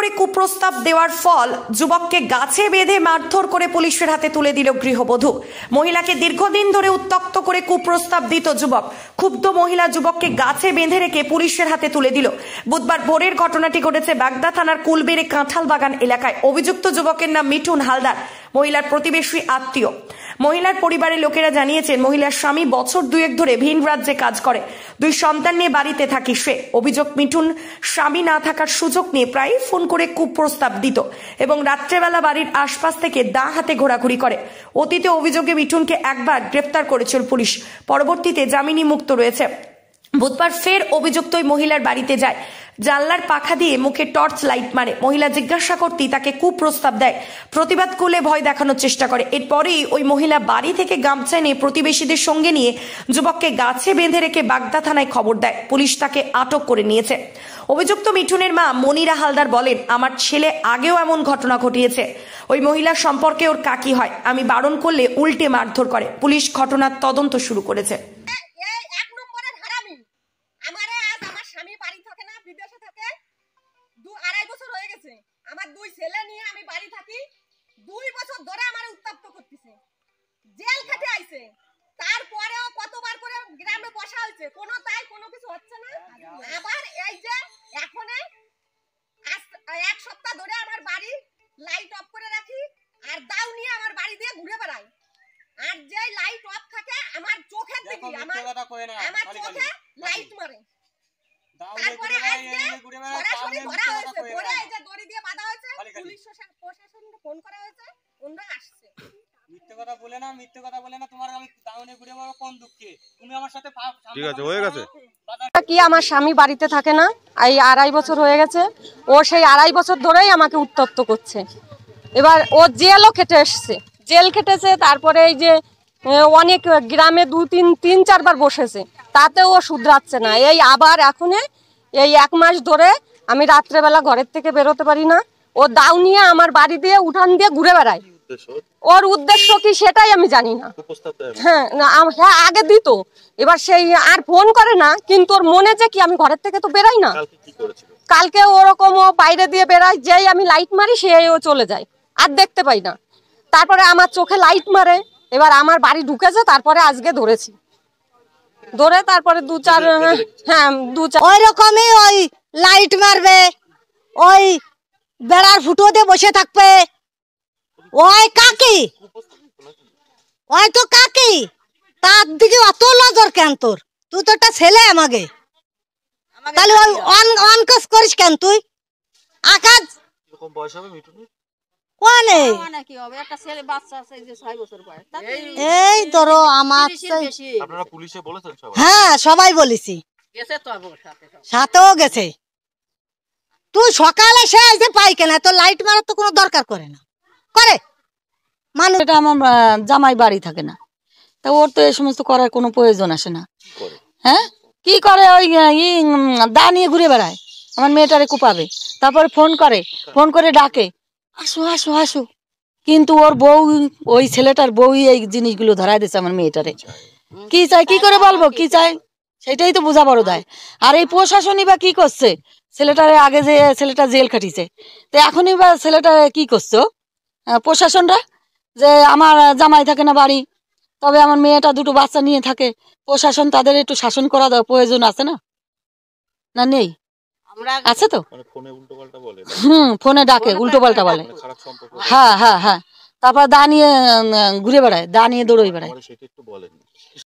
করে কুপ্রস্তাব দেওয়ার ফল যুবককে গাছে বেঁধে মারধর করে পুলিশের হাতে তুলে দিল গৃহবধূ। মহিলাকে দীর্ঘদিন ধরে উত্ত্যক্ত করে কুপ্রস্তাব দিত যুবক। ক্ষুব্ধ মহিলা যুবককে গাছে বেঁধে রেখে পুলিশের হাতে তুলে দিল। বুধবার ভোরের ঘটনাটি ঘটেছে বাগদা থানার কুলবেড়ে কাঁঠাল বাগান এলাকায়। অভিযুক্ত যুবকের নাম মিঠুন হালদার, মহিলার প্রতিবেশী আত্মীয়। মহিলার পরিবারের লোকেরা জানিয়েছেন, মহিলার স্বামী বছর দুয়েক ধরে ভিন রাজ্যে কাজ করে, 2 সন্তান নিয়ে বাড়িতে থাকে সে। অভিযোগ, মিঠুন স্বামী না থাকার সুযোগ নিয়ে প্রায় ফোন করে কুপ্রস্তাব দিত এবং রাত্রেবেলা বাড়ির আশপাশ থেকে দা হাতে ঘোরাঘুরি করে। অতীতে অভিযোগে মিঠুনকে একবার গ্রেফতার করেছিল পুলিশ, পরবর্তীতে জামিনে মুক্ত রয়েছে। বুধবার ফের অভিযুক্ত ওই মহিলার বাড়িতে যায়, জানলার পাখা দিয়ে মুখে টর্চ লাইট মারে। মহিলা জিজ্ঞাসা করতেই তাকে কুপ্রস্তাব দেয়, প্রতিবাদ করলে ভয় দেখানোর চেষ্টা করে। এরপরেই ওই মহিলা বাড়ি থেকে গামছা নিয়ে প্রতিবেশীদের সঙ্গে নিয়ে যুবককে গাছে বেঁধে রেখে বাগদা থানায় খবর দেয়। পুলিশ তাকে আটক করে নিয়েছে। অভিযুক্ত মিঠুনের মা মনিরা হালদার বলেন, আমার ছেলে আগেও এমন ঘটনা ঘটিয়েছে। ওই মহিলার সম্পর্কে ওর কাকি হয়, আমি বারণ করলে উল্টে মারধর করে। পুলিশ ঘটনার তদন্ত শুরু করেছে। বিদেশে থাকে 2-2.5 বছর হয়ে গেছে। আমার 2 ছেলে নিয়ে আমি বাড়ি থাকি, 2 বছর ধরে আমার উত্তপ্ত করতেছে, জেল খেটে আইছে। তারপরেও কতবার করে গ্রামে বসা হয়েছে, কোনো কিছু হচ্ছে না। আবার এই যে এখন 1 সপ্তাহ ধরে আমার বাড়ি লাইট অফ করে রাখি আর দাও নিয়ে আমার বাড়ি দিয়ে ঘুরে বেড়াই। আর যে লাইট অফ থাকে আমার চোখের দিকে আমার চোখে লাইট মারে। তারপরে আজকে সরাসরি ধরা হয়েছে, ধরে এই যে দড়ি দিয়ে বাঁধা হয়েছে, পুলিশ প্রশাসনকে ফোন করা হয়েছে, ওরা আসছে। মিথ্যে কথা বলে না তোমার আমি টাউনে ঘুরে বেড়াবো কোন দুঃখে? তুমি আমার সাথে ঠিক আছে, হয়ে গেছে কি আমার স্বামী বাড়িতে থাকে না, এই 2.5 বছর হয়ে গেছে। ও সেই 2.5 বছর ধরেই আমাকে উত্ত্যক্ত করছে। এবার ও জেলও খেটে এসছে, জেল খেটেছে। তারপরে এই যে অনেক গ্রামে 2-3-4 বার বসেছে, তাতেও ও শুধরাচ্ছে না। এই আবার এখন এই 1 মাস ধরে আমি রাত্রেবেলা ঘরের থেকে বেরোতে পারি না। ও দাও নিয়ে আমার বাড়ি দিয়ে উঠান দিয়ে ঘুরে বেড়ায়। ওর উদ্দেশ্য কি সেটাই আমি জানি না। হ্যাঁ, আগে দিত, এবার সেই আর ফোন করে না। কিন্তু ওর মনে যে কি আমি ঘরের থেকে তো বেরাই না। কালকে ওরকম ও বাইরে দিয়ে বেড়ায়, যেই আমি লাইট মারি সেই ও চলে যায়, আর দেখতে পাই না। তারপরে আমার চোখে লাইট মারে, এবার আমার বাড়ি ঢুকেছে। তারপরে আজকে ধরেছি, ধরে তারপরে 2-4 ওই রকমই ওই লাইট মারবে, ওই বেড়ার ফুটো দিয়ে বসে থাকবে। ওই কাকি, ওই তো কাকি, তার দিকে অত নজর কেন তোর? তুই তো একটা ছেলে আমাকে, তাহলে ওই অনকাজ করিস কেন তুই? আকাশ বয়স হবে মিঠুনের? এই ধরো আমার হ্যাঁ সবাই বলেছি, সাথেও গেছে। তুই সকালে সে যে পাই কেনা, তো লাইট মারার তো কোনো দরকার করে না, করে মানুষ। এটা আমার জামাই বাড়ি থাকে না, তা ওর তো এই সমস্ত করার কোনো প্রয়োজন আসে না। হ্যাঁ, কি করে? ওই দা নিয়ে ঘুরে বেড়ায়, আমার মেয়েটারে কুপাবে। তারপরে ফোন করে ডাকে, আসো আসো আসো। কিন্তু ওর বউ, ওই ছেলেটার বউই এই জিনিসগুলো ধরাই দিচ্ছে আমার মেয়েটারে। কি চাই, কি করে বলবো কি চাই, সেটাই তো বোঝা বড় দায়। আর এই প্রশাসনই বা কি করছে? ছেলেটারে আগে যে ছেলেটা জেল খাটিছে, তো এখনই বা ছেলেটারে কি করছো প্রশাসনরা? যে আমার জামাই থাকে না বাড়ি, তবে আমার মেয়েটা 2টো বাচ্চা নিয়ে থাকে, প্রশাসন তাদের একটু শাসন করা প্রয়োজন আছে না? না নেই? আছে তো, ফোনে ডাকে, উল্টো পাল্টা বলে। হ্যাঁ, তারপর দা নিয়ে ঘুরে বেড়ায়, দা নিয়ে দৌড়ই বেড়ায়।